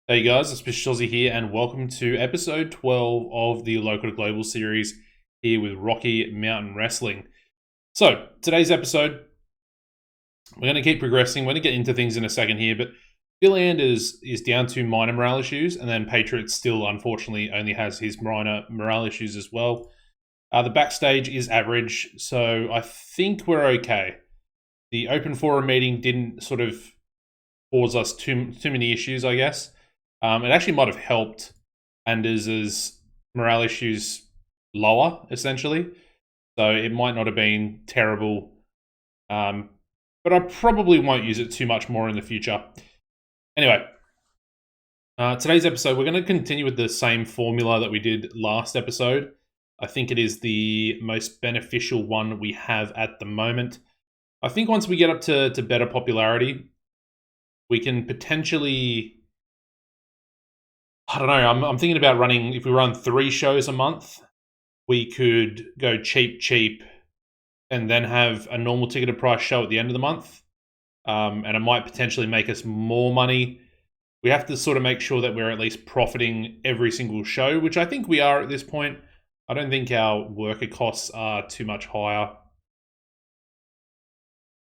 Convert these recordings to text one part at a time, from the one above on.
Hey guys, AuspiciousAussie here, and welcome to episode 12 of the Local to Global series here with Rocky Mountain Wrestling. So, today's episode, we're going to keep progressing. We're going to get into things in a second here, but Phil Anders is down to minor morale issues, and then Patriots still, unfortunately, only has his minor morale issues as well. The backstage is average, so I think we're okay. The open forum meeting didn't sort of cause us too many issues, I guess. It actually might have helped Anders' morale issues lower, essentially. So it might not have been terrible. But I probably won't use it too much more in the future. Anyway, today's episode, we're going to continue with the same formula that we did last episode. I think it is the most beneficial one we have at the moment. I think once we get up to better popularity, we can potentially... I don't know. I'm thinking about running, if we run 3 shows a month, we could go cheap, and then have a normal ticketed price show at the end of the month. And it might potentially make us more money. We have to sort of make sure that we're at least profiting every single show, which I think we are at this point. I don't think our worker costs are too much higher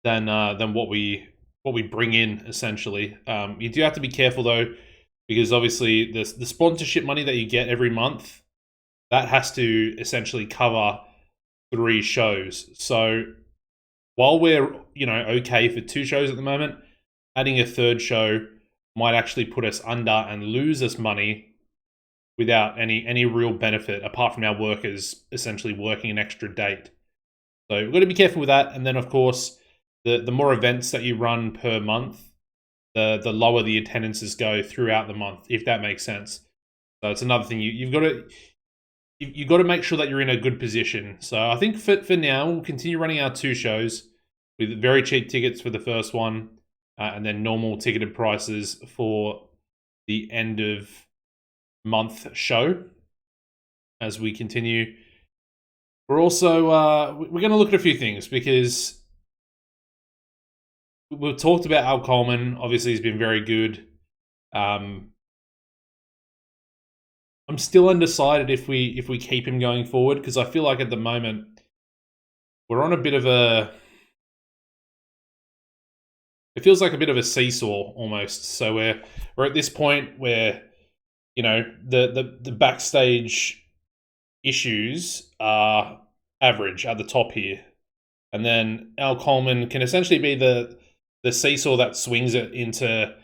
than what we bring in, essentially. You do have to be careful though, because obviously the sponsorship money that you get every month, that has to essentially cover 3 shows. So while we're, okay for 2 shows at the moment, adding a 3rd show might actually put us under and lose us money without any real benefit, apart from our workers essentially working an extra date. So we've got to be careful with that. And then, of course, the more events that you run per month, the lower the attendances go throughout the month, if that makes sense. So it's another thing you've got to make sure that you're in a good position. So I think for now, we'll continue running our 2 shows with very cheap tickets for the first one, and then normal ticketed prices for the end of month show as we continue. We're also we're going to look at a few things, because we've talked about Al Coleman. Obviously, he's been very good. I'm still undecided if we keep him going forward, because I feel like at the moment we're on a bit of a... It feels like a bit of a seesaw almost. So we're at this point where, the backstage issues are average at the top here, and then Al Coleman can essentially be the seesaw that swings it into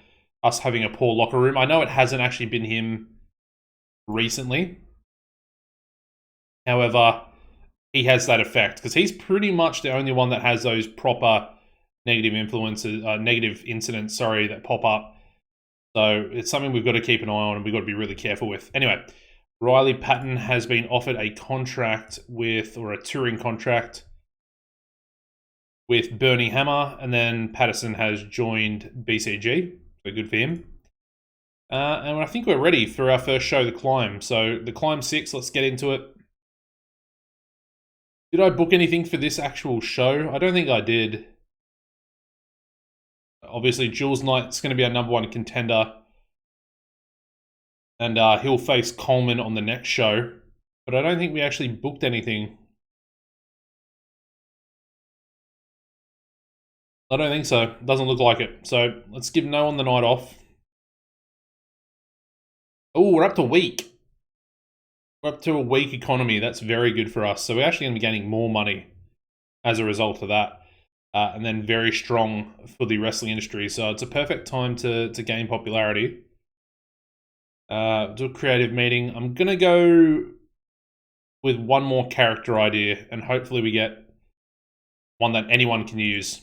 us having a poor locker room. I know it hasn't actually been him recently. However, he has that effect because he's pretty much the only one that has those proper negative incidents, that pop up. So it's something we've got to keep an eye on, and we've got to be really careful with. Anyway, Riley Patton has been offered a contract or a touring contract with Bernie Hammer, and then Patterson has joined BCG. So good for him. And I think we're ready for our first show, The Climb. So The Climb 6, let's get into it. Did I book anything for this actual show? I don't think I did. Obviously, Jules Knight's going to be our number 1 contender. And he'll face Coleman on the next show. But I don't think we actually booked anything. I don't think so. Doesn't look like it. So let's give no one the night off. Oh, we're up to week. We're up to a week economy. That's very good for us. So we're actually going to be gaining more money as a result of that. And then very strong for the wrestling industry. So it's a perfect time to gain popularity. Do a creative meeting. I'm going to go with one more character idea, and hopefully we get one that anyone can use.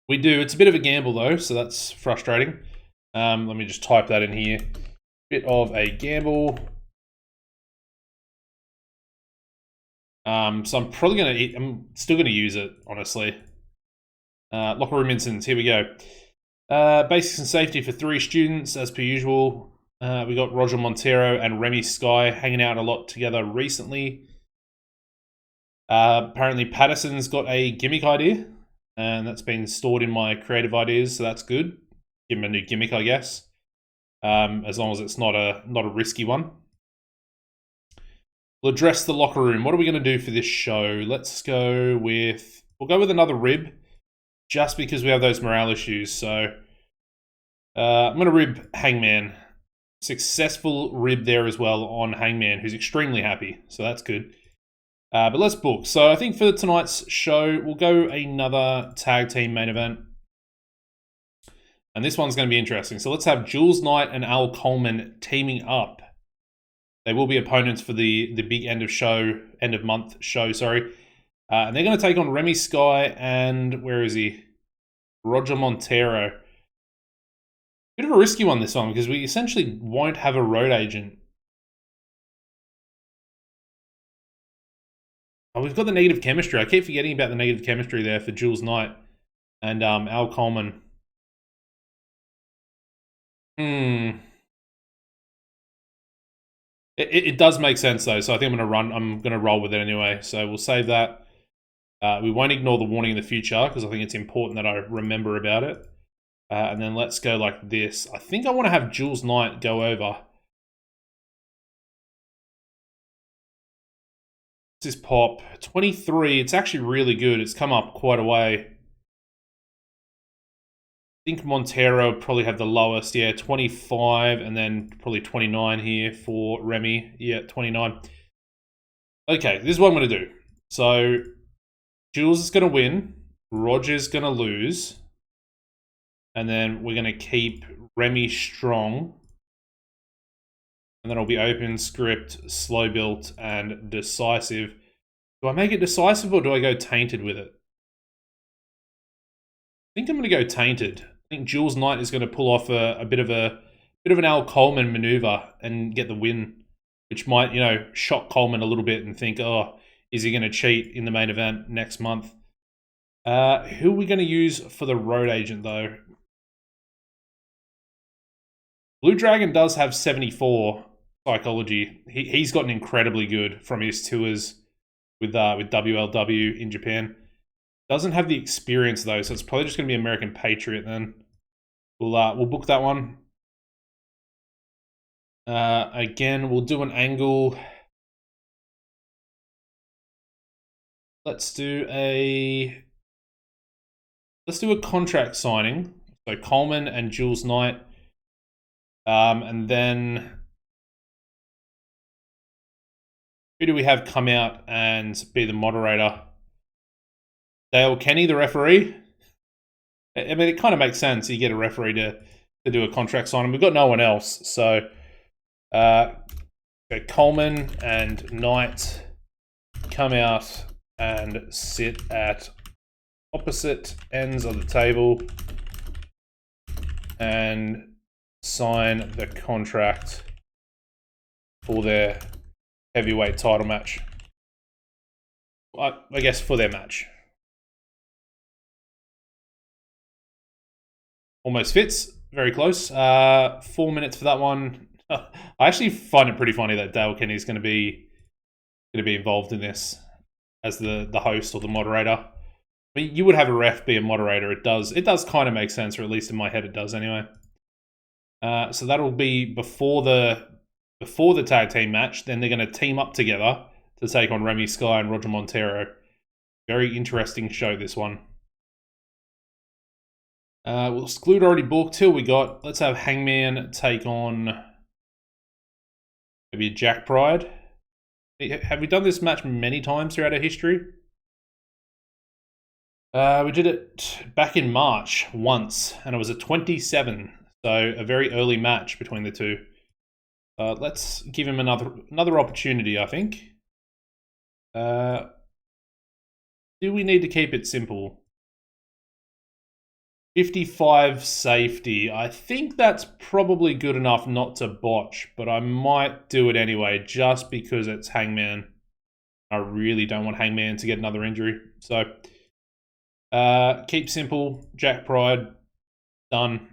We do. It's a bit of a gamble though, so that's frustrating. Let me just type that in here. Bit of a gamble. So I'm still going to use it, honestly. Locker room incidents, here we go. Basics and safety for 3 students, as per usual. We got Roger Montero and Remy Sky hanging out a lot together recently. Apparently Patterson's got a gimmick idea, and that's been stored in my creative ideas, so that's good. Give him a new gimmick, I guess. as long as it's not a risky one. We'll address the locker room. What are we going to do for this show? Let's go with... We'll go with another rib, just because we have those morale issues. So I'm going to rib Hangman. Successful rib there as well on Hangman, who's extremely happy. So that's good. But let's book. So I think for tonight's show, we'll go another tag team main event. And this one's going to be interesting. So let's have Jules Knight and Al Coleman teaming up. They will be opponents for the big end of month show, sorry. And they're going to take on Remy Sky and, where is he? Roger Montero. Bit of a risky one this one, because we essentially won't have a road agent. Oh, we've got the negative chemistry. I keep forgetting about the negative chemistry there for Jules Knight and Al Coleman. It does make sense though, so I think I'm gonna roll with it anyway. So we'll save that. We won't ignore the warning in the future because I think it's important that I remember about it. And then let's go like this. I think I want to have Jules Knight go over. This is pop 23. It's actually really good. It's come up quite a way. I think Montero probably had the lowest. Yeah, 25, and then probably 29 here for Remy. Yeah, 29. Okay, this is what I'm going to do. So, Jules is going to win. Roger's going to lose. And then we're going to keep Remy strong. And then it'll be open, script, slow built, and decisive. Do I make it decisive or do I go tainted with it? I think I'm going to go tainted. I think Jules Knight is going to pull off a bit of an Al Coleman maneuver and get the win, which might, you know, shock Coleman a little bit and think, oh, is he going to cheat in the main event next month? Who are we going to use for the road agent though? Blue Dragon does have 74 psychology. He's gotten incredibly good from his tours with WLW in Japan. Doesn't have the experience though, so it's probably just going to be American Patriot then. We'll book that one. Again, we'll do an angle. Let's do a contract signing. So Coleman and Jules Knight. And then who do we have come out and be the moderator? Dale Kenny, the referee. I mean, it kind of makes sense. You get a referee to do a contract signing. We've got no one else. So Coleman and Knight come out and sit at opposite ends of the table and sign the contract for their heavyweight title match. I guess for their match. Almost fits. Very close. 4 minutes for that one. I actually find it pretty funny that Dale Kenny is going to be involved in this as the host or the moderator. I mean, you would have a ref be a moderator. It does kind of make sense, or at least in my head it does anyway. So that'll be before the tag team match. Then they're going to team up together to take on Remy Sky and Roger Montero. Very interesting show, this one. We'll exclude already booked. Till we got, let's have Hangman take on maybe Jack Pride. Have we done this match many times throughout our history? We did it back in March once, and it was a 27. So a very early match between the two. Let's give him another opportunity, I think. Do we need to keep it simple? 55 safety. I think that's probably good enough not to botch, but I might do it anyway just because it's Hangman. I really don't want Hangman to get another injury. So keep simple. Jack Pride. Done.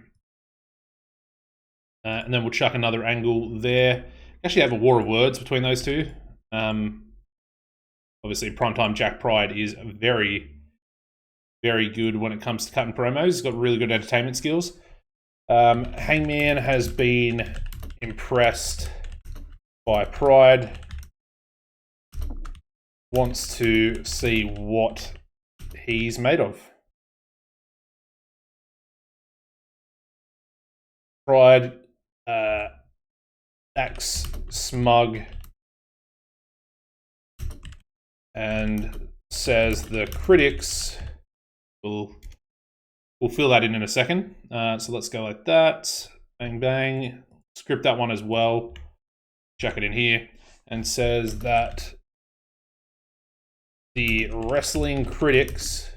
And then we'll chuck another angle there. Actually have a war of words between those two. Obviously, Primetime Jack Pride is very, very good when it comes to cutting promos. He's got really good entertainment skills. Hangman has been impressed by Pride. Wants to see what he's made of. Pride acts smug and says the critics will fill that in a second. So let's go like that. Bang, bang. Script that one as well. Chuck it in here. And says that the wrestling critics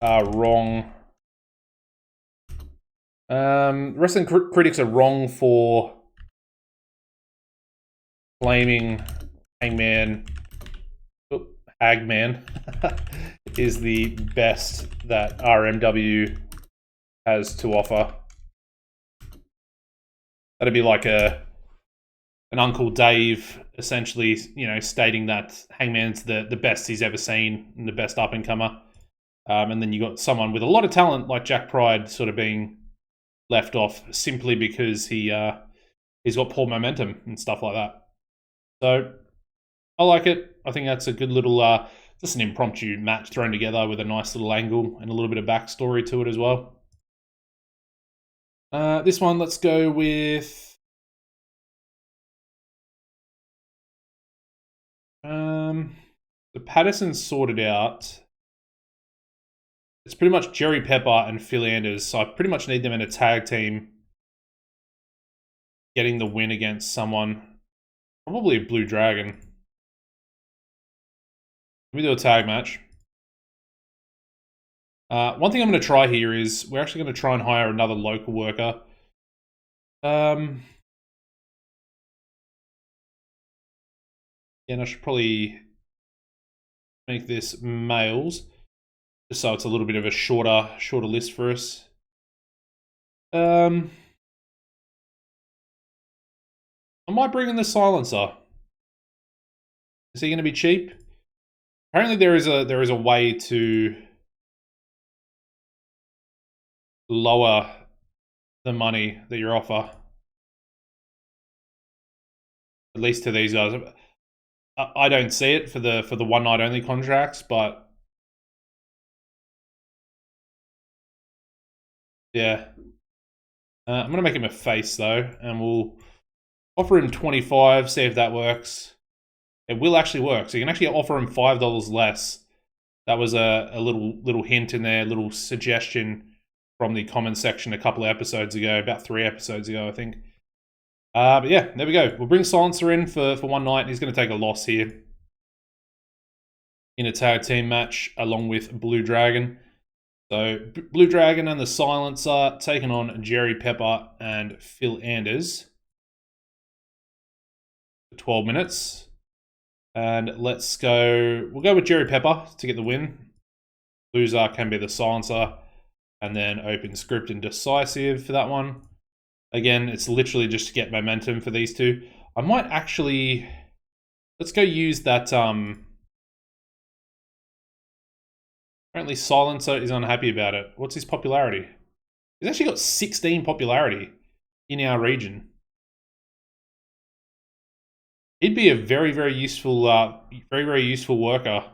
are wrong. Wrestling critics are wrong for claiming Hagman is the best that RMW has to offer. That'd be like an Uncle Dave essentially, stating that Hangman's the best he's ever seen and the best up and comer. And then you got someone with a lot of talent like Jack Pride sort of being left off simply because he's got poor momentum and stuff like that. So I like it. I think that's a good little just an impromptu match thrown together with a nice little angle and a little bit of backstory to it as well. This one, let's go with the Patterson sorted out. It's pretty much Jerry Pepper and Phil Anders, so I pretty much need them in a tag team getting the win against someone. Probably a Blue Dragon. Let me do a tag match. One thing I'm going to try here is we're actually going to try and hire another local worker. And I should probably make this males, just so it's a little bit of a shorter list for us. I might bring in the silencer. Is he going to be cheap? Apparently there is a way to lower the money that you offer. At least to these guys. I don't see it for the one night only contracts, but yeah. I'm gonna make him a face though, and we'll offer him 25. See if that works. It will actually work. So you can actually offer him $5 less. That was a little hint in there, a little suggestion from the comment section a couple of episodes ago, about 3 episodes ago, I think. But yeah, there we go. We'll bring Silencer in for one night. He's going to take a loss here in a tag team match along with Blue Dragon. So Blue Dragon and the Silencer taking on Jerry Pepper and Phil Anders for 12 minutes. And let's go. We'll go with Jerry Pepper to get the win. Loser can be the Silencer. And then open script and decisive for that one. Again, it's literally just to get momentum for these two. I might actually... Let's go use that... Apparently Silencer is unhappy about it. What's his popularity? He's actually got 16 popularity in our region. He'd be a very, very useful worker.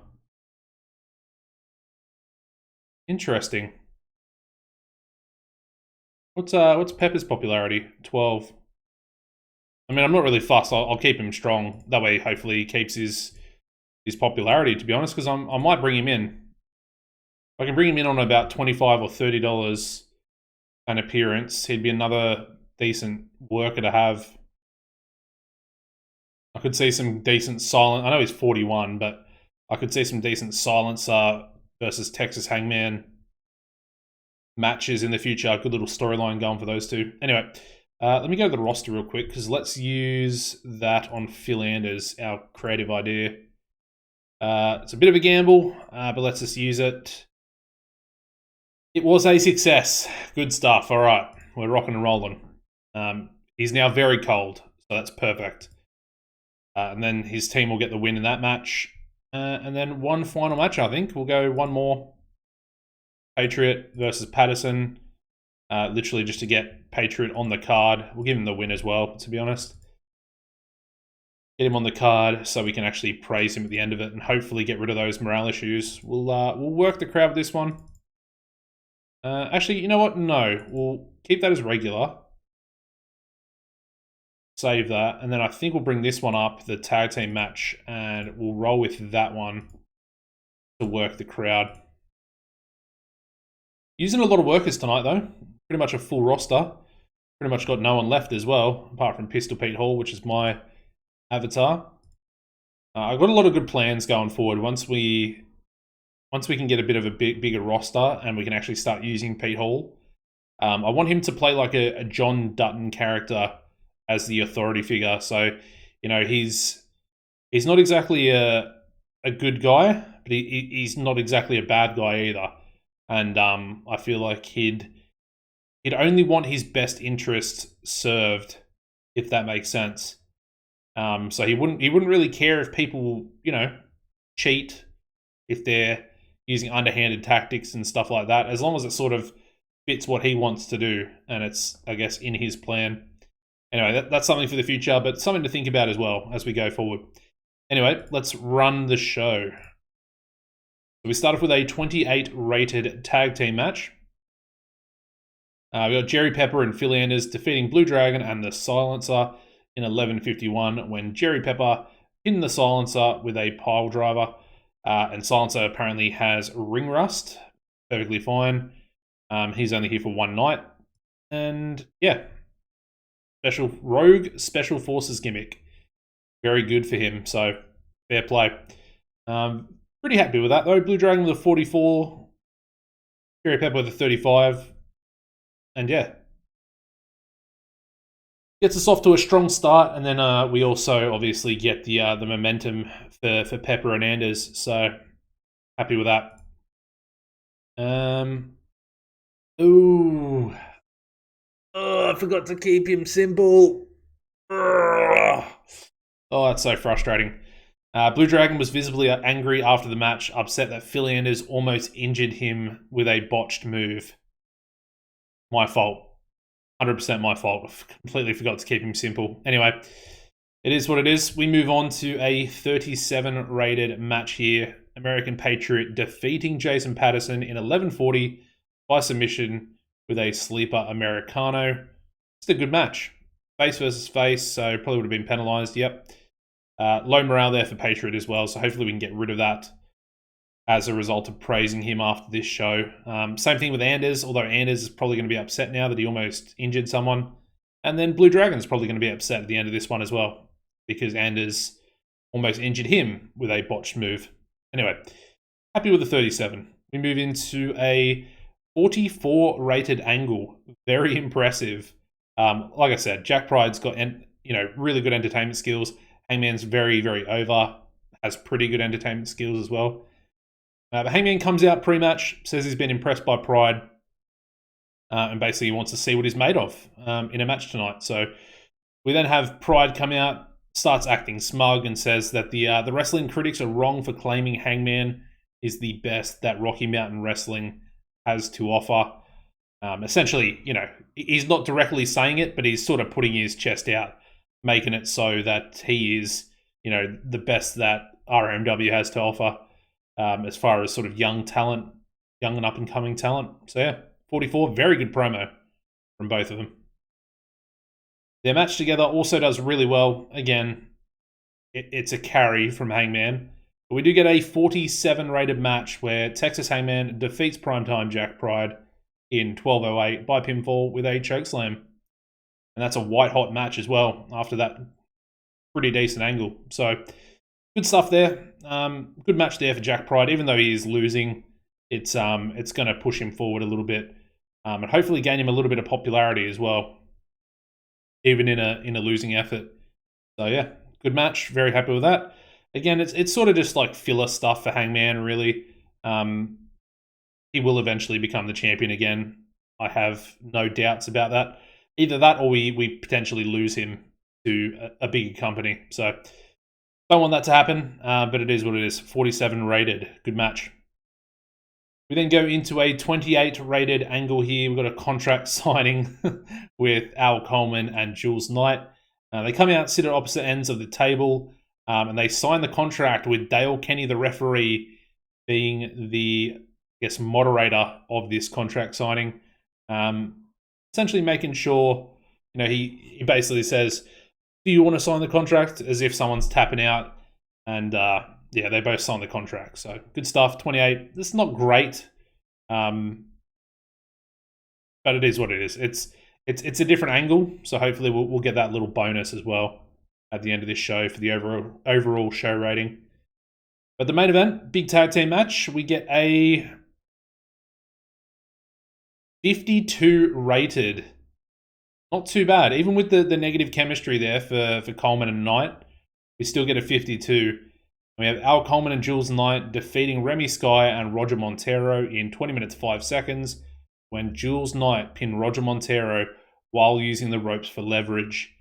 Interesting. What's Pepper's popularity? 12. I mean, I'm not really fussed. I'll keep him strong. That way, hopefully, he keeps his popularity. To be honest, because I might bring him in. If I can bring him in on about $25 or $30 an appearance, he'd be another decent worker to have. I could see some decent silent. I know he's 41, but I could see some decent Silencer versus Texas Hangman matches in the future. Good little storyline going for those two. Anyway, let me go to the roster real quick, because let's use that on Phil Anders, our creative idea. It's a bit of a gamble, but let's just use it. It was a success. Good stuff. All right, we're rocking and rolling. He's now very cold, so that's perfect. And then his team will get the win in that match. And then one final match, I think. We'll go one more. Patriot versus Patterson. literally just to get Patriot on the card. We'll give him the win as well, to be honest. Get him on the card so we can actually praise him at the end of it and hopefully get rid of those morale issues. We'll work the crowd with this one. Actually, you know what? No, we'll keep that as regular. Save that, and then I think we'll bring this one up, the tag team match, and we'll roll with that one to work the crowd. Using a lot of workers tonight, though. Pretty much a full roster. Pretty much got no one left as well, apart from Pistol Pete Hall, which is my avatar. I've got a lot of good plans going forward. Once we can get a bit of a bigger roster and we can actually start using Pete Hall, I want him to play like a John Dutton character as the authority figure. So, you know, he's not exactly a good guy, but he's not exactly a bad guy either. And I feel like he'd only want his best interest served, if that makes sense. So he wouldn't really care if people, you know, cheat, if they're using underhanded tactics and stuff like that, as long as it sort of fits what he wants to do and it's, I guess, in his plan. Anyway, that's something for the future, but something to think about as well as we go forward. Anyway, let's run the show. So we start off with a 28 rated tag team match. We got Jerry Pepper and Phil Anders defeating Blue Dragon and the Silencer in 11:51 when Jerry Pepper pinned the Silencer with a pile driver. And Silencer apparently has ring rust. Perfectly fine. He's only here for one night. And yeah. Rogue Special Forces gimmick. Very good for him, so fair play. Pretty happy with that, though. Blue Dragon with a 44. Jerry Pepper with a 35. And yeah. Gets us off to a strong start, and then we also obviously get the momentum for Pepper and Anders, so happy with that. Ooh. Oh, I forgot to keep him simple. Oh, that's so frustrating. Blue Dragon was visibly angry after the match, upset that Phil Anders almost injured him with a botched move. My fault. 100% my fault. I completely forgot to keep him simple. Anyway, it is what it is. We move on to a 37 rated match here. American Patriot defeating Jason Patterson in 11:40 by submission with a sleeper Americano. It's a good match. Face versus face, so probably would have been penalized. Yep. Low morale there for Patriot as well, so hopefully we can get rid of that as a result of praising him after this show. Same thing with Anders, although Anders is probably going to be upset now that he almost injured someone. And then Blue Dragon is probably going to be upset at the end of this one as well, because Anders almost injured him with a botched move. Anyway, happy with the 37. We move into a 44 rated angle. Very impressive. Like I said, Jack Pride's got really good entertainment skills. Hangman's very, very over. Has pretty good entertainment skills as well. But Hangman comes out pre-match, says he's been impressed by Pride, and basically wants to see what he's made of in a match tonight. So we then have Pride come out, starts acting smug, and says that the wrestling critics are wrong for claiming Hangman is the best that Rocky Mountain Wrestling has to offer. Essentially, he's not directly saying it, but he's sort of putting his chest out, making it so that he is, the best that RMW has to offer as far as sort of young and up-and-coming talent. So yeah, 44, very good promo from both of them. Their match together also does really well. Again, it's a carry from Hangman. But we do get a 47 rated match where Texas Hangman defeats Primetime Jack Pride in 12:08 by pinfall with a chokeslam. And that's a white-hot match as well after that pretty decent angle. So good stuff there. Good match there for Jack Pride. Even though he is losing, it's going to push him forward a little bit and hopefully gain him a little bit of popularity as well, even in a losing effort. So yeah, good match. Very happy with that. Again, it's sort of just like filler stuff for Hangman, really. He will eventually become the champion again. I have no doubts about that. Either that or we potentially lose him to a bigger company. So don't want that to happen, but it is what it is. 47 rated. Good match. We then go into a 28 rated angle here. We've got a contract signing with Al Coleman and Jules Knight. They come out, sit at opposite ends of the table, and they sign the contract with Dale Kenny, the referee, being the, I guess, moderator of this contract signing. Essentially making sure, he basically says, do you want to sign the contract? As if someone's tapping out. And yeah, they both signed the contract. So good stuff. 28. This is not great, but it is what it is. It's a different angle, so hopefully we'll get that little bonus as well at the end of this show for the overall show rating. But the main event, big tag team match, we get a 52 rated. Not too bad. Even with the negative chemistry there for Coleman and Knight, we still get a 52. We have Al Coleman and Jules Knight defeating Remy Sky and Roger Montero in 20 minutes 5 seconds when Jules Knight pinned Roger Montero while using the ropes for leverage.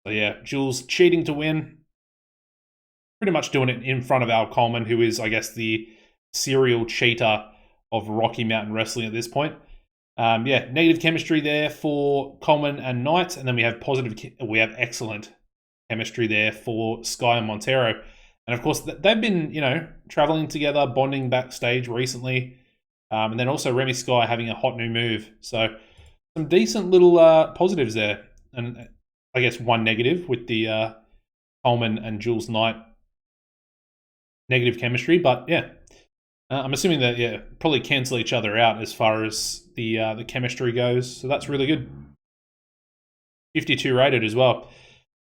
So yeah, Jules cheating to win. Pretty much doing it in front of Al Coleman, who is, I guess, the serial cheater of Rocky Mountain Wrestling at this point. Yeah, negative chemistry there for Coleman and Knight, and then we have excellent chemistry there for Sky and Montero. And of course, they've been, traveling together, bonding backstage recently. And then also Remy Sky having a hot new move. So some decent little positives there. And I guess one negative with the Coleman and Jules Knight negative chemistry. But yeah, I'm assuming that, yeah, probably cancel each other out as far as the chemistry goes. So that's really good. 52 rated as well.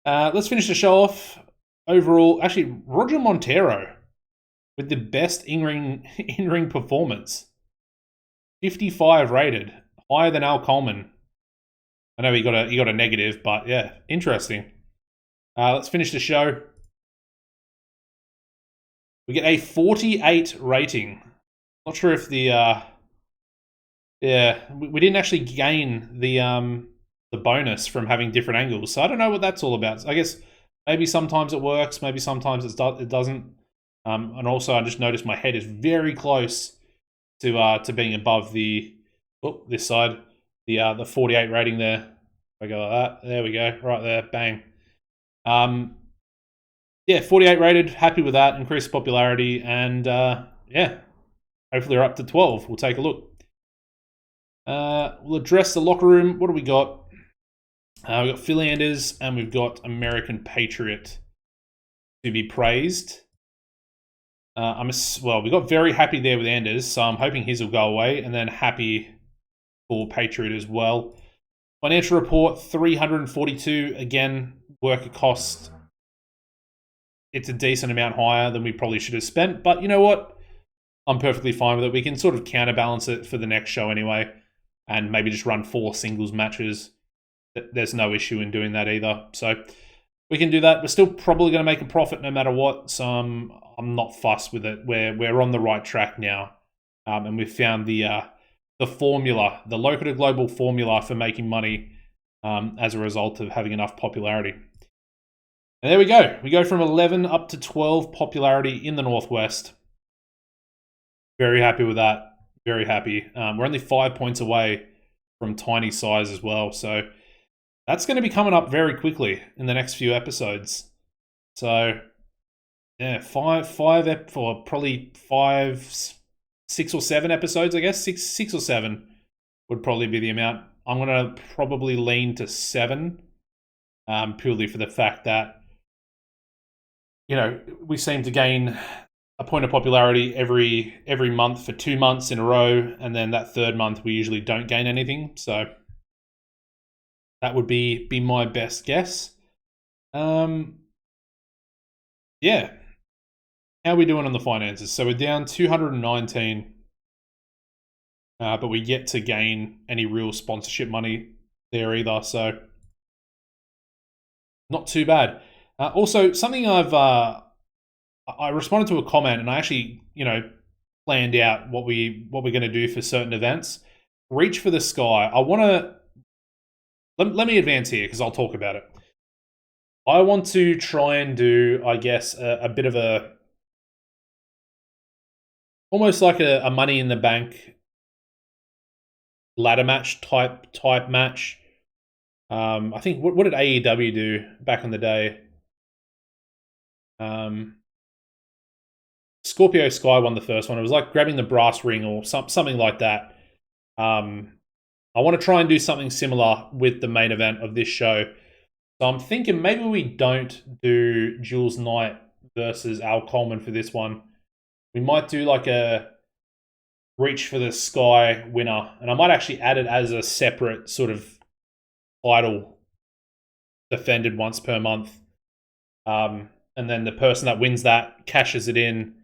Let's finish the show off. Overall, actually, Roger Montero with the best in-ring performance. 55 rated, higher than Al Coleman. I know he got a negative, but yeah, interesting. Let's finish the show. We get a 48 rating. Not sure if the we didn't actually gain the bonus from having different angles, so I don't know what that's all about. I guess maybe sometimes it works, maybe sometimes it doesn't. And also, I just noticed my head is very close to being above this side, the 48 rating there. If I go like that, there we go, right there, bang. Yeah, 48 rated, happy with that, increased popularity, and yeah, hopefully we're up to 12. We'll take a look. We'll address the locker room. What do we got? We've got Phil Anders and we've got American Patriot to be praised. We got very happy there with Anders, so I'm hoping his will go away, and then happy for Patriot as well. Financial report, 342. Again, worker cost. It's a decent amount higher than we probably should have spent, but you know what? I'm perfectly fine with it. We can sort of counterbalance it for the next show anyway, and maybe just run 4 singles matches. There's no issue in doing that either. So we can do that. We're still probably going to make a profit no matter what, so I'm not fussed with it. We're on the right track now, and we've found the formula, the local to global formula for making money as a result of having enough popularity. And there we go. We go from 11 up to 12 popularity in the Northwest. Very happy with that. Very happy. We're only 5 points away from tiny size as well, so that's going to be coming up very quickly in the next few episodes. So yeah, probably 5, 6 or 7 episodes, I guess. Six or 7 would probably be the amount. I'm going to probably lean to 7, purely for the fact that, we seem to gain a point of popularity every month for 2 months in a row, and then that third month we usually don't gain anything. So that would be my best guess. Yeah. How are we doing on the finances? So we're down 219, but we yet to gain any real sponsorship money there either. So not too bad. Also, something I responded to a comment, and I actually, planned out what we're going to do for certain events. Reach for the sky. I want to let me advance here because I'll talk about it. I want to try and do, I guess, a bit of a almost like a Money in the Bank ladder match type match. I think what did AEW do back in the day? Scorpio Sky won the first one. It was like grabbing the brass ring or something like that. I want to try and do something similar with the main event of this show. So I'm thinking maybe we don't do Jules Knight versus Al Coleman for this one. We might do like a Reach for the Sky winner, and I might actually add it as a separate sort of title defended once per month. And then the person that wins that cashes it in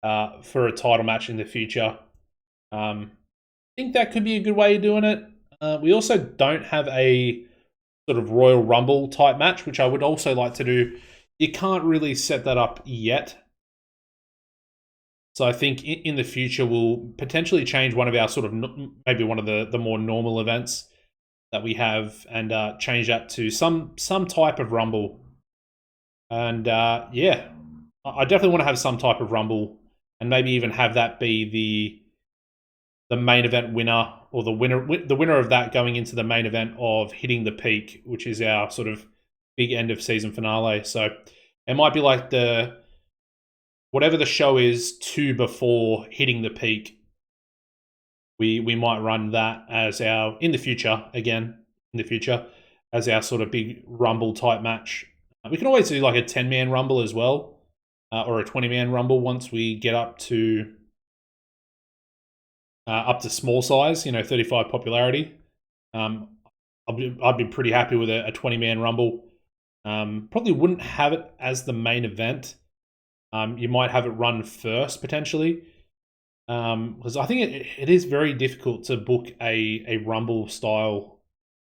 for a title match in the future. I think that could be a good way of doing it. We also don't have a sort of Royal Rumble type match, which I would also like to do. You can't really set that up yet. So I think in the future we'll potentially change one of our sort of maybe one of the more normal events that we have and change that to some type of Rumble. And yeah, I definitely want to have some type of Rumble and maybe even have that be the main event winner or the winner of that going into the main event of Hitting the Peak, which is our sort of big end of season finale. So it might be like whatever the show is to before Hitting the Peak. We might run that as our in the future as our sort of big Rumble type match. We can always do like a 10-man Rumble as well, or a 20-man Rumble once we get up to small size, 35 popularity. I'd be pretty happy with a 20-man Rumble. Probably wouldn't have it as the main event. You might have it run first potentially, because I think it is very difficult to book a Rumble style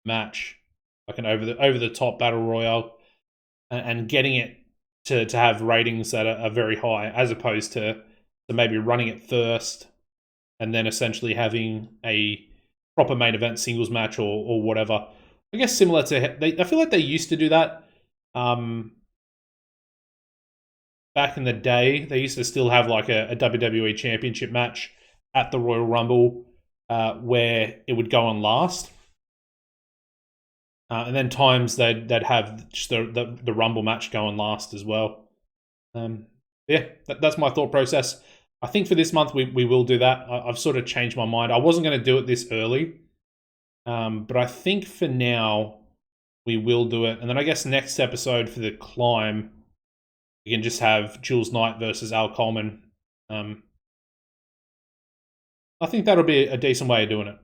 match, like an over the top battle royale, and getting it to have ratings that are very high, as opposed to maybe running it first and then essentially having a proper main event singles match or whatever. I guess similar to I feel like they used to do that. Back in the day, they used to still have like a WWE Championship match at the Royal Rumble where it would go on last. And then times they'd have just the Rumble match go on last as well. Yeah, that's my thought process. I think for this month we will do that. I've sort of changed my mind. I wasn't going to do it this early, but I think for now we will do it. And then I guess next episode for the climb, we can just have Jules Knight versus Al Coleman. I think that'll be a decent way of doing it.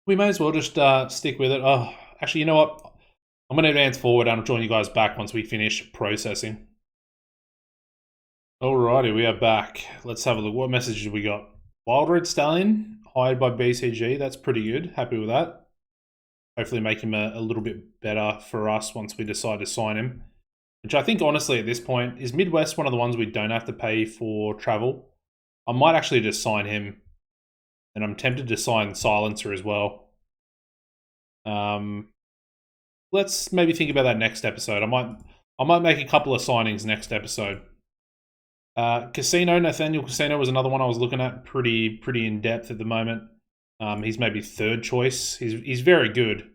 We may as well just stick with it. Oh, actually, you know what? I'm going to advance forward and I'll join you guys back once we finish processing. Alrighty, we are back. Let's have a look. What messages we got? Wild Red Stallion, hired by BCG. That's pretty good. Happy with that. Hopefully make him a little bit better for us once we decide to sign him. Which I think, honestly, at this point, is Midwest one of the ones we don't have to pay for travel? I might actually just sign him. And I'm tempted to sign Silencer as well. Let's maybe think about that next episode. I might make a couple of signings next episode. Nathaniel Casino was another one I was looking at pretty in depth at the moment. He's maybe third choice. He's very good,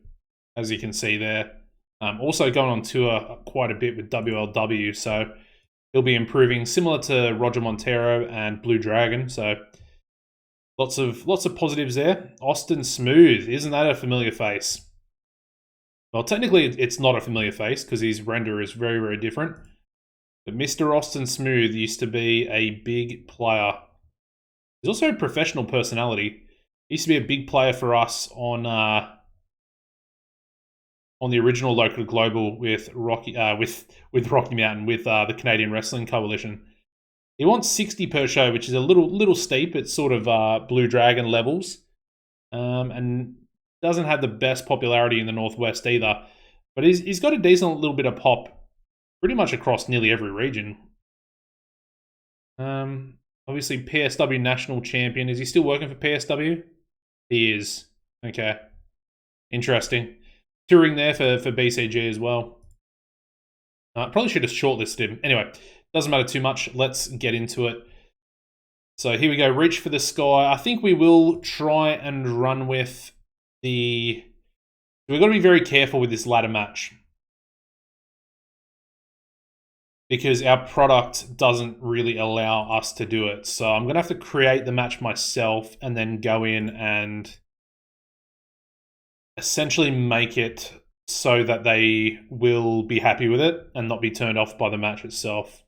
as you can see there. Also going on tour quite a bit with WLW, so he'll be improving, similar to Roger Montero and Blue Dragon. So lots of positives there. Austin Smooth, isn't that a familiar face? Well, technically it's not a familiar face because his render is very, very different. But Mr. Austin Smooth used to be a big player. He's also a professional personality. He used to be a big player for us on the original Local Global with Rocky Rocky Mountain with the Canadian Wrestling Coalition. He wants 60 per show, which is a little steep. It's sort of Blue Dragon levels, and doesn't have the best popularity in the Northwest either. But he's got a decent little bit of pop pretty much across nearly every region. Obviously, PSW National Champion. Is he still working for PSW? He is. Okay. Interesting. Touring there for BCG as well. Probably should have shortlisted him. Anyway, doesn't matter too much. Let's get into it. So here we go. Reach for the sky. I think we will try and run with the... We've got to be very careful with this ladder match, because our product doesn't really allow us to do it. So I'm going to have to create the match myself and then go in and essentially make it so that they will be happy with it and not be turned off by the match itself.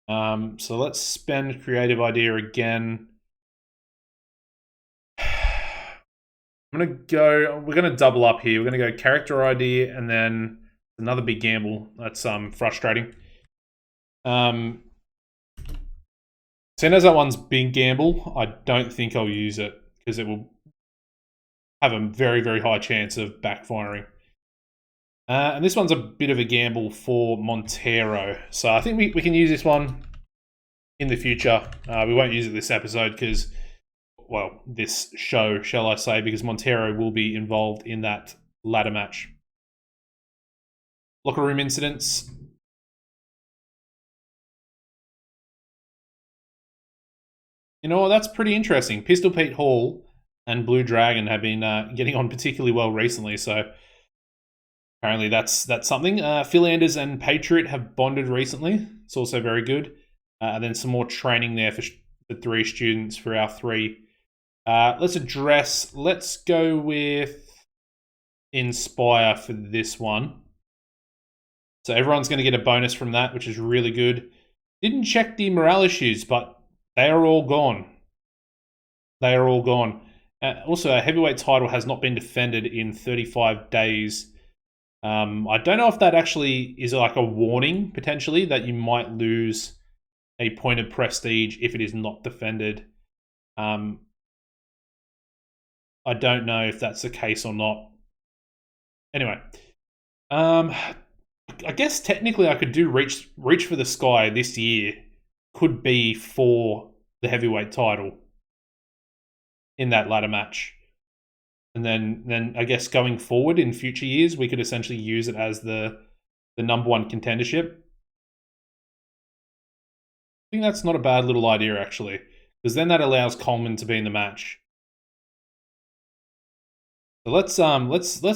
So let's spend creative idea again. We're going to double up here. We're going to go character ID and then another big gamble. That's frustrating. Seeing as that one's big gamble, I don't think I'll use it because it will have a very, very high chance of backfiring. And this one's a bit of a gamble for Montero. So I think we can use this one in the future. We won't use it this episode because, well, this show, shall I say, because Montero will be involved in that ladder match. Locker room incidents. You know what, that's pretty interesting. Pistol Pete Hall and Blue Dragon have been getting on particularly well recently, so apparently that's something. Phil Anders and Patriot have bonded recently. It's also very good. And then some more training there for 3 students for our 3. Let's go with Inspire for this one. So everyone's going to get a bonus from that, which is really good. Didn't check the morale issues, but they are all gone. They are all gone. Also, a heavyweight title has not been defended in 35 days. I don't know if that actually is like a warning, potentially, that you might lose a point of prestige if it is not defended. I don't know if that's the case or not. Anyway, I guess technically I could do reach for the sky this year. Could be for the heavyweight title in that ladder match. And then I guess going forward in future years, we could essentially use it as the number 1 contendership. I think that's not a bad little idea, actually, because then that allows Coleman to be in the match. So let's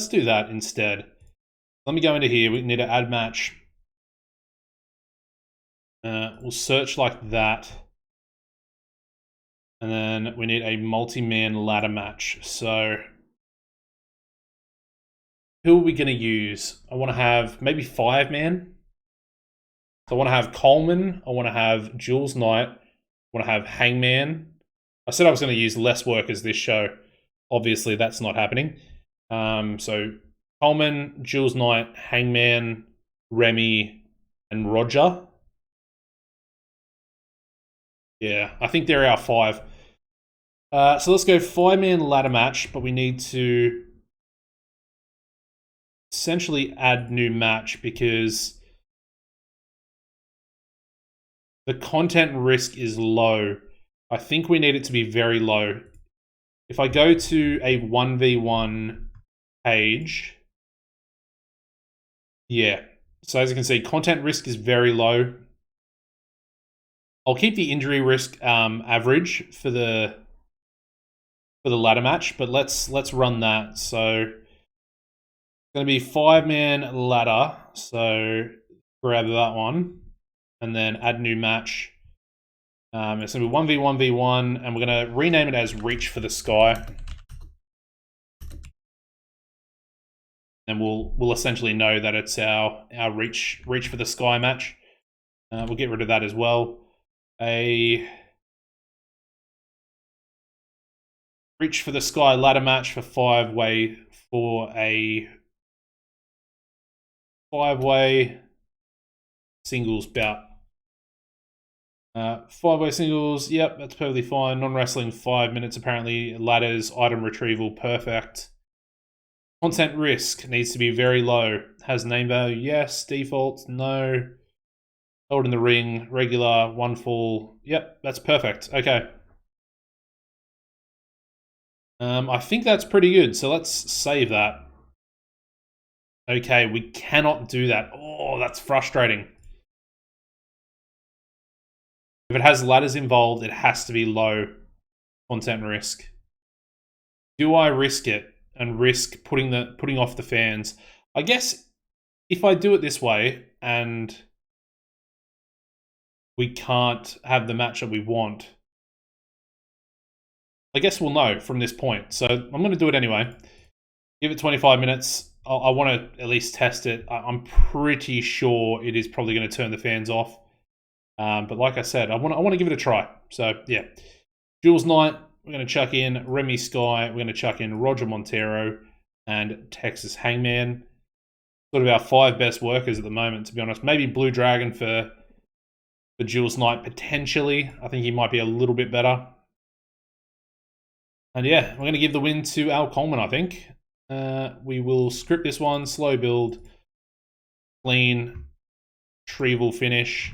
do that instead. Let me go into here. We need to add match. We'll search like that. And then we need a multi-man ladder match. So who are we going to use? I want to have maybe 5-man. So I want to have Coleman. I want to have Jules Knight. I want to have Hangman. I said I was going to use less workers this show. Obviously, that's not happening. So Coleman, Jules Knight, Hangman, Remy, and Roger. Yeah, I think they're our 5. So let's go 5-man ladder match, but we need to essentially add new match because the content risk is low. I think we need it to be very low. If I go to a 1v1 page, yeah. So as you can see, content risk is very low. I'll keep the injury risk average for the ladder match, but let's run that. So it's going to be 5-man ladder. So grab that one and then add new match. It's going to be 1v1v1, and we're going to rename it as Reach for the Sky. And we'll essentially know that it's our Reach for the Sky match. We'll get rid of that as well. A Reach for the Sky ladder match for 5-way for a 5-way singles bout. 5-way singles, yep, that's perfectly fine. Non-wrestling, 5 minutes apparently. Ladders, item retrieval, perfect. Content risk needs to be very low. Has name value, yes. Default, no. Hold in the ring, regular, 1 fall. Yep, that's perfect. Okay. I think that's pretty good, so let's save that. Okay, we cannot do that. Oh, Oh, that's frustrating. If it has ladders involved, it has to be low content risk. Do I risk it and risk putting off the fans? I guess if I do it this way and we can't have the match that we want, I guess we'll know from this point. So I'm going to do it anyway. Give it 25 minutes. I want to at least test it. I'm pretty sure it is probably going to turn the fans off. But like I said, I want to give it a try. So yeah, Jules Knight, we're going to chuck in Remy Sky. We're going to chuck in Roger Montero and Texas Hangman. Sort of our 5 best workers at the moment, to be honest. Maybe Blue Dragon for Jules Knight potentially. I think he might be a little bit better. And yeah, we're going to give the win to Al Coleman, I think. We will script this one, slow build, clean, retrieval finish.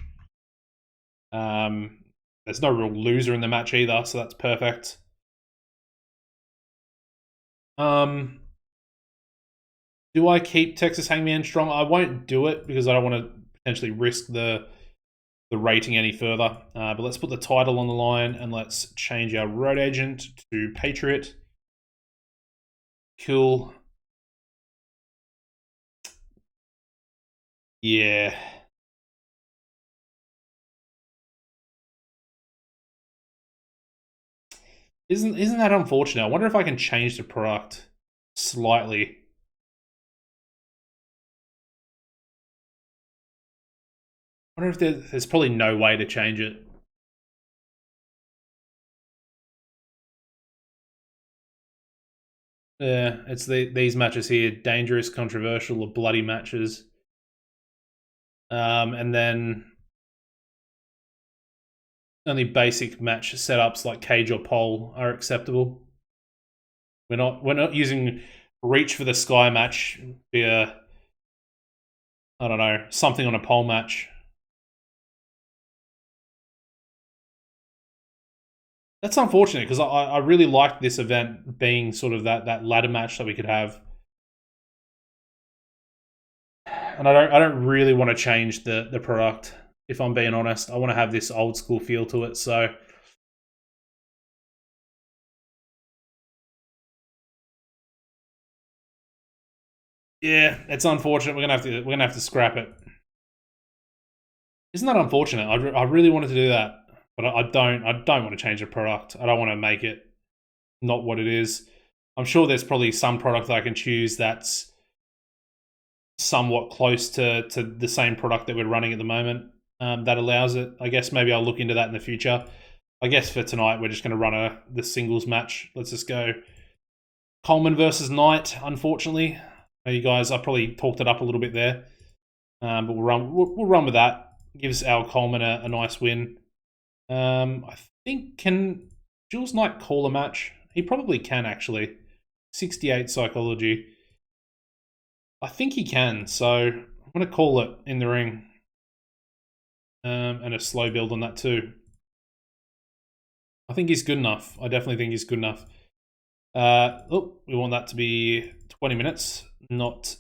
There's no real loser in the match either, so that's perfect. Do I keep Texas Hangman strong? I won't do it because I don't want to potentially risk the rating any further. But let's put the title on the line and let's change our road agent to Patriot. Cool. Yeah. Isn't that unfortunate? I wonder if I can change the product slightly. I wonder if there's probably no way to change it. Yeah, it's these matches here: dangerous, controversial, or bloody matches. And then only basic match setups like cage or pole are acceptable. We're not using reach for the sky match via, I don't know, something on a pole match. That's unfortunate because I really liked this event being sort of that ladder match that we could have. And I don't really want to change the product, if I'm being honest. I want to have this old school feel to it, so yeah, it's unfortunate. We're gonna have to scrap it. Isn't that unfortunate? I really wanted to do that, but I don't want to change the product. I don't want to make it not what it is. I'm sure there's probably some product that I can choose that's somewhat close to the same product that we're running at the moment that allows it. I guess maybe I'll look into that in the future. I guess for tonight, we're just going to run the singles match. Let's just go Coleman versus Knight, unfortunately. You guys, I probably talked it up a little bit there. But we'll run with that. Gives Al Coleman a nice win. I think, can Jules Knight call a match? He probably can, actually. 68 psychology. I think he can, so I'm going to call it in the ring. And a slow build on that too. I think he's good enough. I definitely think he's good enough. We want that to be 20 minutes, not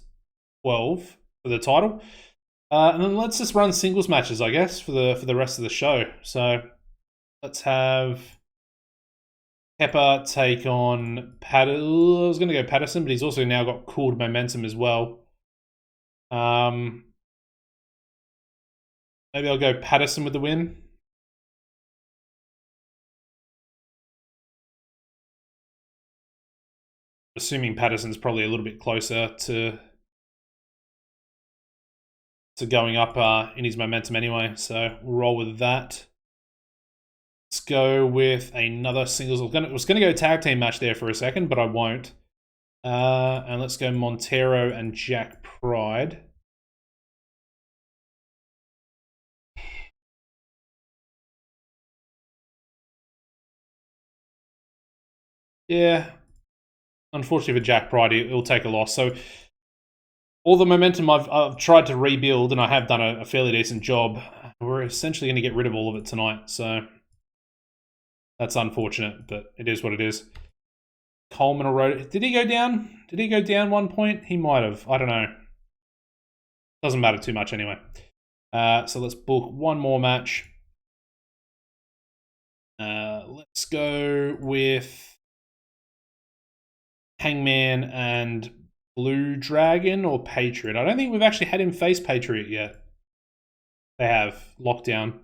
12 for the title. And then let's just run singles matches, I guess, for the rest of the show. So let's have Pepper take on Patterson. I was going to go Patterson, but he's also now got cooled momentum as well. Maybe I'll go Patterson with the win. Assuming Patterson's probably a little bit closer to going up in his momentum anyway. So we'll roll with that. Let's go with another singles. I was going to go tag team match there for a second, but I won't. And let's go Montero and Jack Pride. Yeah. Unfortunately for Jack Pride, he'll take a loss. So all the momentum I've tried to rebuild, and I have done a fairly decent job, we're essentially going to get rid of all of it tonight. So that's unfortunate, but it is what it is. Coleman already. Did he go down? Did he go down 1 point? He might have. I don't know. Doesn't matter too much anyway. So let's book one more match. Let's go with Hangman and Blue Dragon or Patriot. I don't think we've actually had him face Patriot yet. They have Lockdown,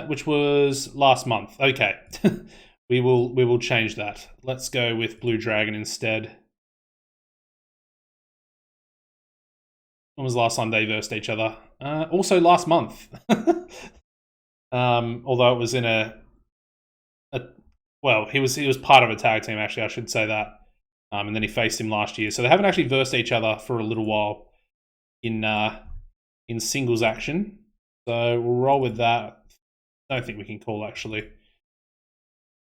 which was last month. Okay, we will change that. Let's go with Blue Dragon instead. When was the last time they versed each other? Also last month. Although it was in well, he was part of a tag team, actually, I should say that. And then he faced him last year. So they haven't actually versed each other for a little while in singles action. So we'll roll with that. I don't think we can call, actually.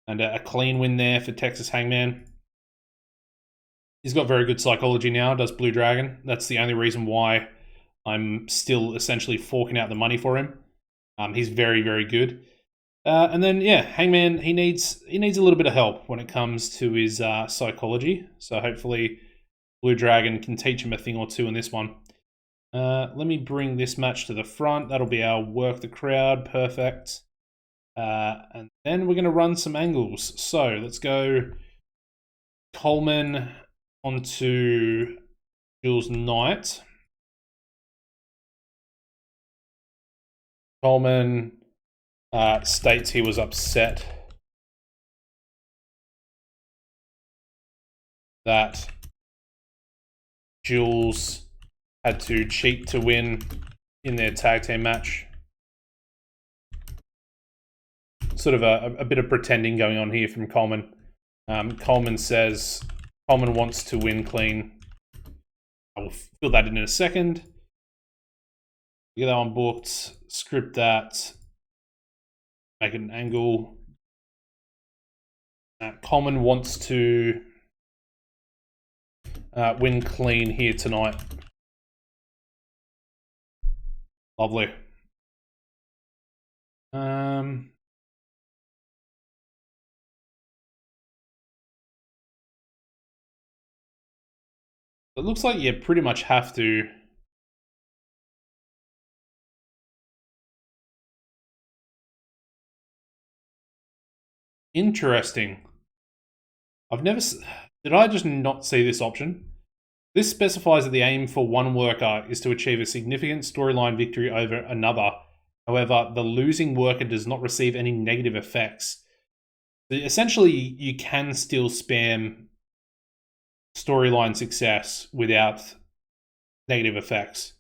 And a clean win there for Texas Hangman. He's got very good psychology now, does Blue Dragon. That's the only reason why I'm still essentially forking out the money for him. He's very, very good. And then, yeah, Hangman, he needs a little bit of help when it comes to his psychology. So hopefully Blue Dragon can teach him a thing or two in this one. Let me bring this match to the front. That'll be our work the crowd. Perfect. And then we're going to run some angles. So let's go Coleman onto Jules Knight. Coleman states he was upset that Jules had to cheat to win in their tag team match. Sort of a bit of pretending going on here from Coleman. Coleman says Coleman wants to win clean. I will fill that in a second. Get that one booked. Script that. Make it an angle. Coleman wants to win clean here tonight. Lovely. It looks like you pretty much have to. Interesting. I've never... Did I just not see this option? This specifies that the aim for one worker is to achieve a significant storyline victory over another. However, the losing worker does not receive any negative effects. Essentially, you can still spam storyline success without negative effects.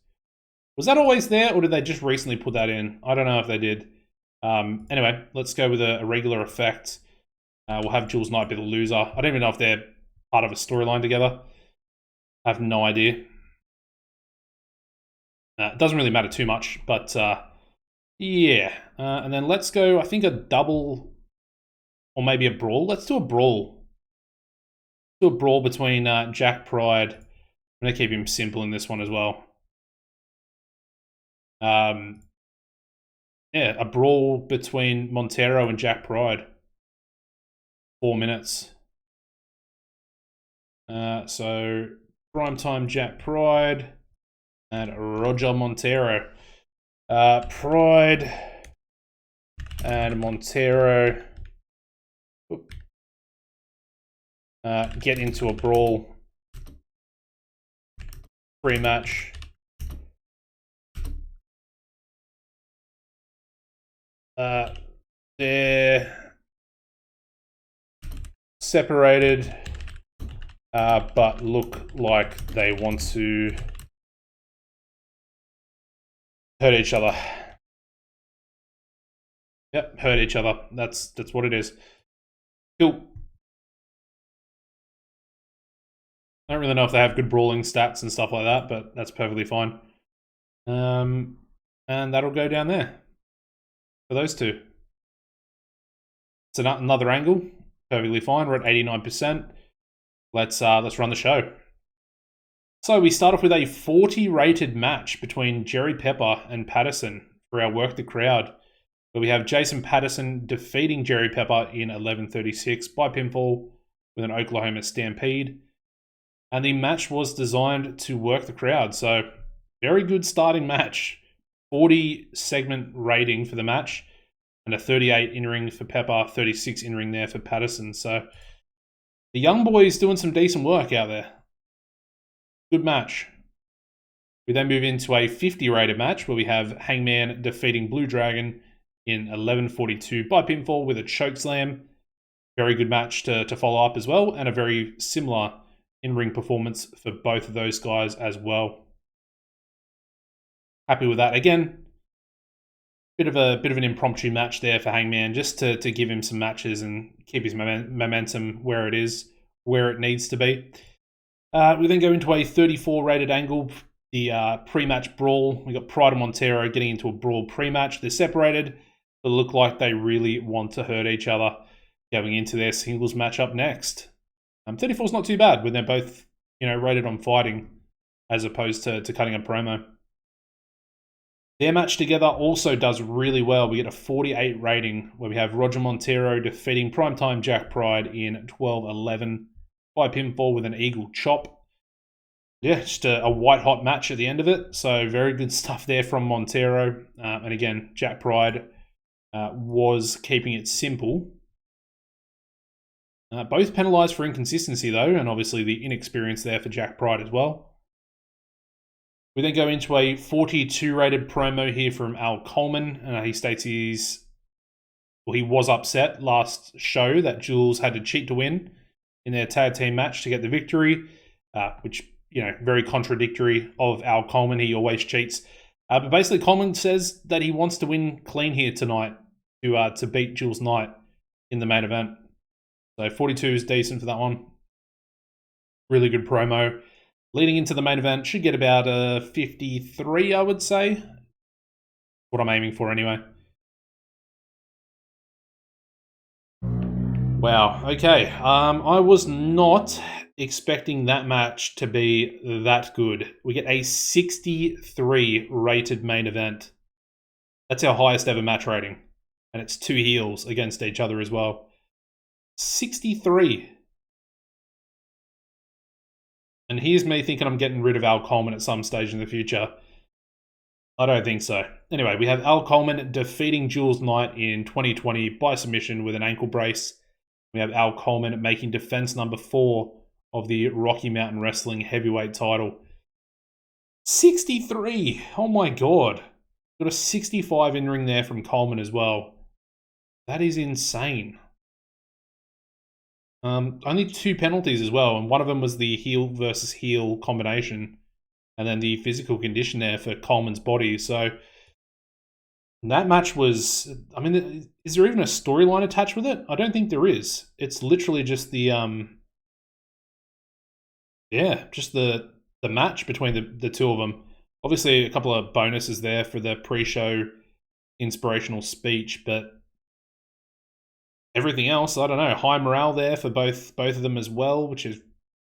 Was that always there, or did they just recently put that in? I don't know if they did. Anyway, let's go with a regular effect. We'll have Jules Knight be the loser. I don't even know if they're part of a storyline together. I have no idea. It doesn't really matter too much, but yeah. And then let's go, I think, a double or maybe a brawl. Let's do a brawl. Do a brawl between Jack Pride. I'm going to keep him simple in this one as well. Yeah, a brawl between Montero and Jack Pride. 4 minutes. So, primetime Jack Pride and Roger Montero. Pride and Montero get into a brawl. Pre-match. They're separated, but look like they want to hurt each other. Yep, hurt each other. That's what it is. Cool. I don't really know if they have good brawling stats and stuff like that, but that's perfectly fine. And that'll go down there for those two. It's another angle. Perfectly fine. We're at 89%. Let's run the show. So we start off with a 40 rated match between Jerry Pepper and Patterson for our Work the Crowd. Where we have Jason Patterson defeating Jerry Pepper in 11:36 by pinfall with an Oklahoma Stampede. And the match was designed to work the crowd. So very good starting match. 40 segment rating for the match, and a 38 in-ring for Pepper, 36 in-ring there for Patterson. So the young boys doing some decent work out there. Good match. We then move into a 50 rated match where we have Hangman defeating Blue Dragon in 11:42 by pinfall with a chokeslam. Very good match to follow up as well, and a very similar in-ring performance for both of those guys as well. Happy with that. Again, bit of an impromptu match there for Hangman, just to give him some matches and keep his momentum where it needs to be. We then go into a 34 rated angle, the pre-match brawl. We got Pride and Montero getting into a brawl pre-match. They're separated, but look like they really want to hurt each other going into their singles matchup next. 34 is not too bad when they're both, rated on fighting as opposed to cutting a promo. Their match together also does really well. We get a 48 rating where we have Roger Montero defeating Primetime Jack Pride in 12:11 by pinfall with an eagle chop. Yeah, just a white-hot match at the end of it. So very good stuff there from Montero. And again, Jack Pride was keeping it simple. Both penalised for inconsistency, though, and obviously the inexperience there for Jack Pride as well. We then go into a 42 rated promo here from Al Coleman. He states he was upset last show that Jules had to cheat to win in their tag team match to get the victory, which, very contradictory of Al Coleman. He always cheats. But basically, Coleman says that he wants to win clean here tonight to beat Jules Knight in the main event. So 42 is decent for that one. Really good promo. Leading into the main event, should get about a 53, I would say. What I'm aiming for anyway. Wow, okay. I was not expecting that match to be that good. We get a 63 rated main event. That's our highest ever match rating. And it's two heels against each other as well. 63. And here's me thinking I'm getting rid of Al Coleman at some stage in the future. I don't think so. Anyway, we have Al Coleman defeating Jules Knight in 2020 by submission with an ankle brace. We have Al Coleman making defense number 4 of the Rocky Mountain Wrestling heavyweight title. 63! Oh my god. Got a 65 in-ring there from Coleman as well. That is insane. Only 2 penalties as well, and one of them was the heel versus heel combination, and then the physical condition there for Coleman's body. So that match was, is there even a storyline attached with it? I don't think there is. It's literally just the match between the two of them. Obviously, a couple of bonuses there for the pre-show inspirational speech, but everything else, I don't know. High morale there for both of them as well, which is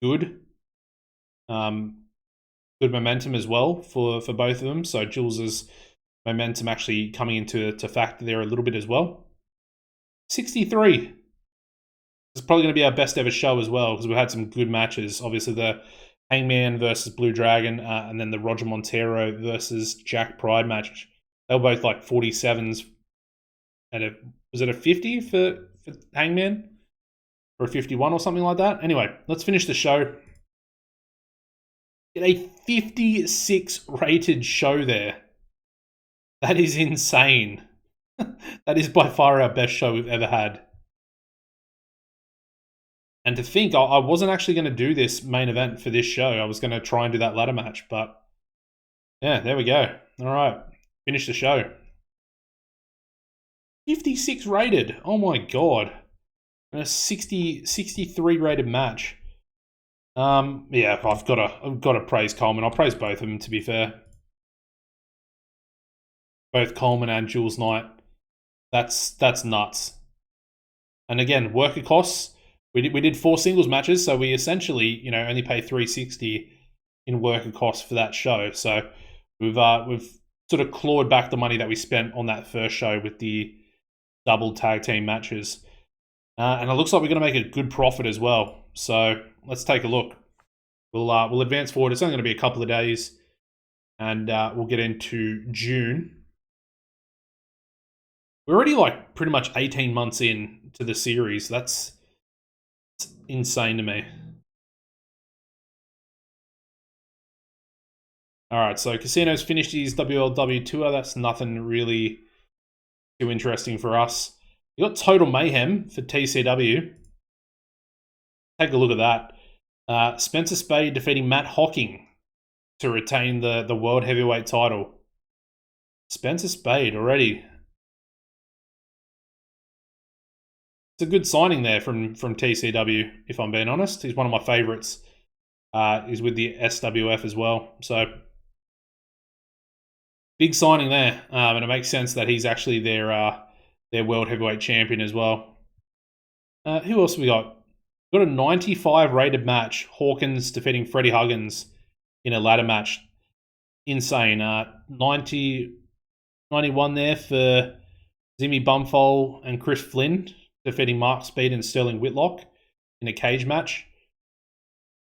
good. Good momentum as well for both of them. So Jules's momentum actually coming into factor there a little bit as well. 63. It's probably going to be our best ever show as well, because we've had some good matches. Obviously, the Hangman versus Blue Dragon, and then the Roger Montero versus Jack Pride match. They were both like 47s. And was it a 50 for Hangman? Or a 51 or something like that? Anyway, let's finish the show. Get a 56 rated show there. That is insane. That is by far our best show we've ever had. And to think, I wasn't actually going to do this main event for this show. I was going to try and do that ladder match, but yeah, there we go. All right, finish the show. 56 rated. Oh my god. And a 63 rated match. Yeah, I've got to praise Coleman. I'll praise both of them, to be fair. Both Coleman and Jules Knight. That's nuts. And again, worker costs. We did 4 singles matches, so we essentially, only pay $360 in worker costs for that show. So we've sort of clawed back the money that we spent on that first show with the double tag team matches. And it looks like we're going to make a good profit as well. So let's take a look. We'll advance forward. It's only going to be a couple of days. and we'll get into June. We're already like pretty much 18 months in to the series. That's insane to me. All right, so Casino's finished his WLW tour. That's nothing really too interesting for us. You got Total Mayhem for TCW. Take a look at that. Spencer Spade defeating Matt Hocking to retain the World Heavyweight title. Spencer Spade already. It's a good signing there from TCW, if I'm being honest. He's one of my favourites. He's with the SWF as well. So, big signing there. And it makes sense that he's actually their World Heavyweight Champion as well. Who else have we got? We've got a 95 rated match. Hawkins defeating Freddie Huggins in a ladder match. Insane. 91 there for Zimmy Bumfole and Chris Flynn, defeating Mark Speed and Sterling Whitlock in a cage match.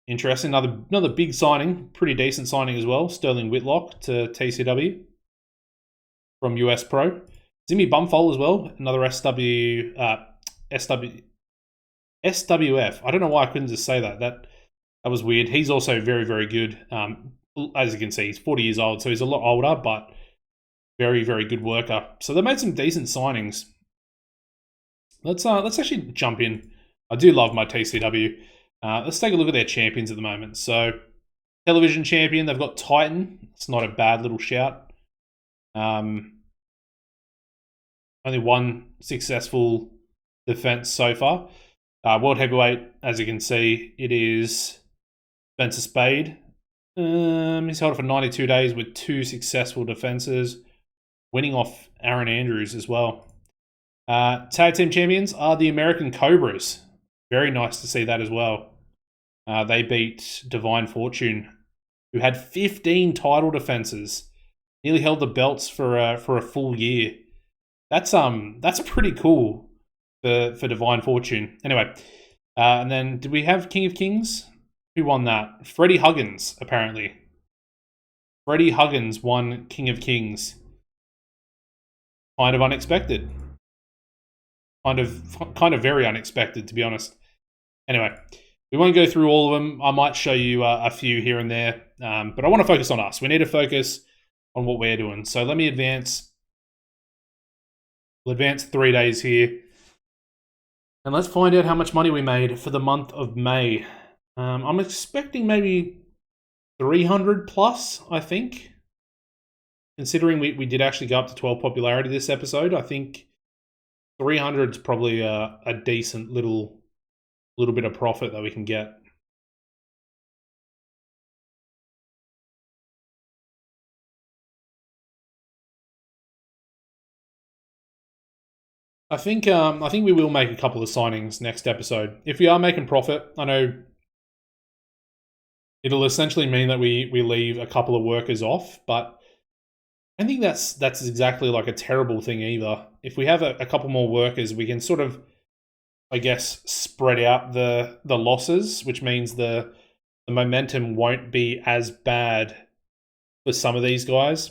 Interesting. Another big signing. Pretty decent signing as well. Sterling Whitlock to TCW from US Pro. Zimmy Bumfole as well. Another SWF. I don't know why I couldn't just say that. That was weird. He's also very, very good. As you can see, he's 40 years old, so he's a lot older, but very, very good worker. So they made some decent signings. Let's actually jump in. I do love my TCW. Let's take a look at their champions at the moment. So, television champion, they've got Titan. It's not a bad little shout. Only one successful defense so far. World Heavyweight, as you can see, it is Spencer Spade. He's held it for 92 days with 2 successful defenses, winning off Aaron Andrews as well. Tag team champions are the American Cobras. Very nice to see that as well. They beat Divine Fortune, who had 15 title defenses, nearly held the belts for a full year. That's pretty cool for Divine Fortune. Anyway, and then did we have King of Kings? Who won that? Freddie Huggins, apparently. Freddie Huggins won King of Kings. Kind of unexpected. Kind of very unexpected, to be honest. Anyway, we won't go through all of them. I might show you a few here and there, but I want to focus on us. We need to focus on what we're doing. So let me advance. We'll advance 3 days here. And let's find out how much money we made for the month of May. I'm expecting maybe 300 plus, I think. Considering we did actually go up to 12 popularity this episode, I think 300 is probably a decent little bit of profit that we can get. I think we will make a couple of signings next episode. If we are making profit, I know it'll essentially mean that we leave a couple of workers off, but I don't think that's exactly like a terrible thing either. If we have a couple more workers, we can sort of, I guess, spread out the losses, which means the momentum won't be as bad for some of these guys.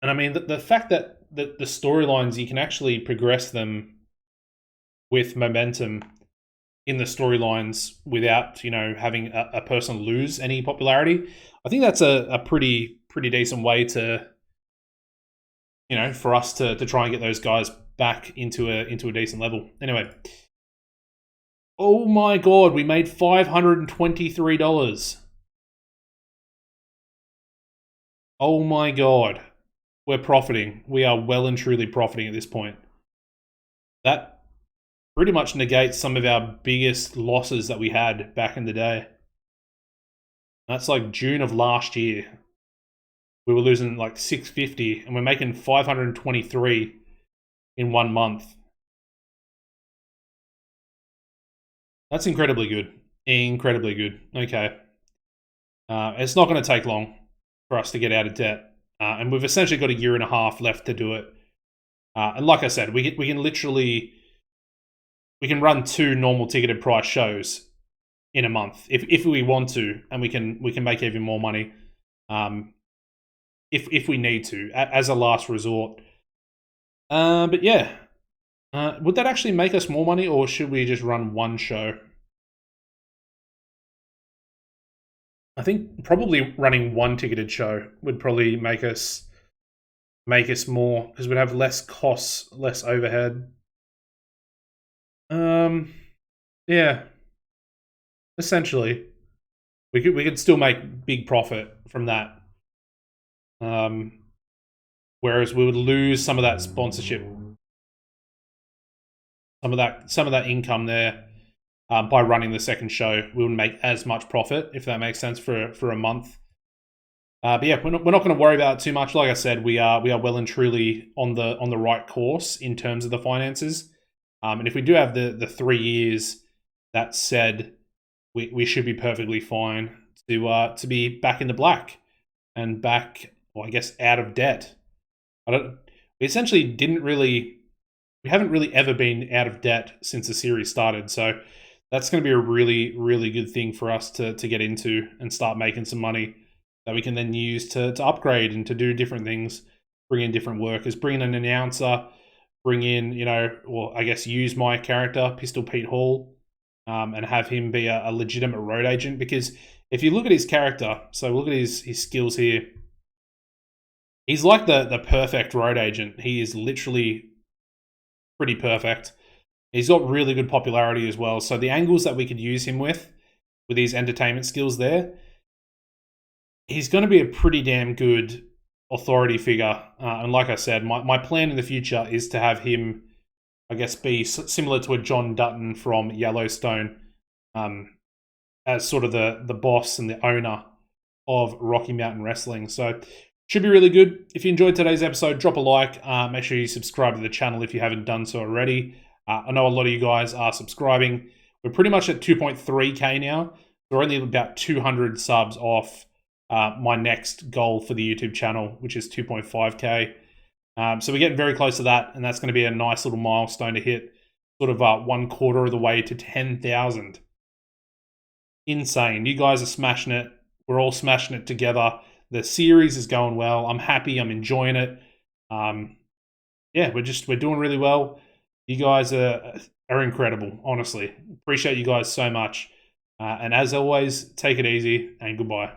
And I mean, the fact that the storylines, you can actually progress them with momentum in the storylines without, having a person lose any popularity. I think that's a pretty decent way to, for us to try and get those guys back into a decent level. Anyway. Oh my God, we made $523. Oh my God. We're profiting. We are well and truly profiting at this point. That pretty much negates some of our biggest losses that we had back in the day. That's like June of last year. We were losing like 650 and we're making 523 in 1 month. That's incredibly good. Incredibly good. Okay. It's not going to take long for us to get out of debt. And we've essentially got 1.5 years left to do it. And like I said, we can literally... We can run 2 normal ticketed price shows in a month if we want to, and we can make even more money if we need to as a last resort. But yeah, would that actually make us more money, or should we just run one show? I think probably running one ticketed show would probably make us more, because we'd have less costs, less overhead. Yeah, essentially, we could still make big profit from that. Whereas we would lose some of that sponsorship, some of that income there by running the second show. We wouldn't make as much profit, if that makes sense, for a month. But yeah, we're not going to worry about it too much. Like I said, we are well and truly on the right course in terms of the finances. And if we do have the 3 years, that said, we should be perfectly fine to be back into black and back, well, I guess, out of debt. We essentially we haven't really ever been out of debt since the series started. So that's going to be a really, really good thing for us to get into and start making some money that we can then use to upgrade and to do different things, bring in different workers, bring in an announcer, bring in, I guess use my character, Pistol Pete Hall, and have him be a legitimate road agent. Because if you look at his character, so look at his skills here, he's like the perfect road agent. He is literally pretty perfect. He's got really good popularity as well. So the angles that we could use him with his entertainment skills there, he's going to be a pretty damn good authority figure. And like I said, my plan in the future is to have him, I guess, be similar to a John Dutton from Yellowstone, as sort of the boss and the owner of Rocky Mountain Wrestling. So should be really good. If you enjoyed today's episode, drop a like. Make sure you subscribe to the channel if you haven't done so already. I know a lot of you guys are subscribing. We're pretty much at 2.3k now. We're only about 200 subs off my next goal for the YouTube channel, which is 2.5k. So we're getting very close to that, and that's going to be a nice little milestone to hit, sort of 1/4 of the way to 10,000. Insane. You guys are smashing it. We're all smashing it together. The series is going well. I'm happy. I'm enjoying it. Yeah, we're doing really well. You guys are incredible, honestly. Appreciate you guys so much. And as always, take it easy and goodbye.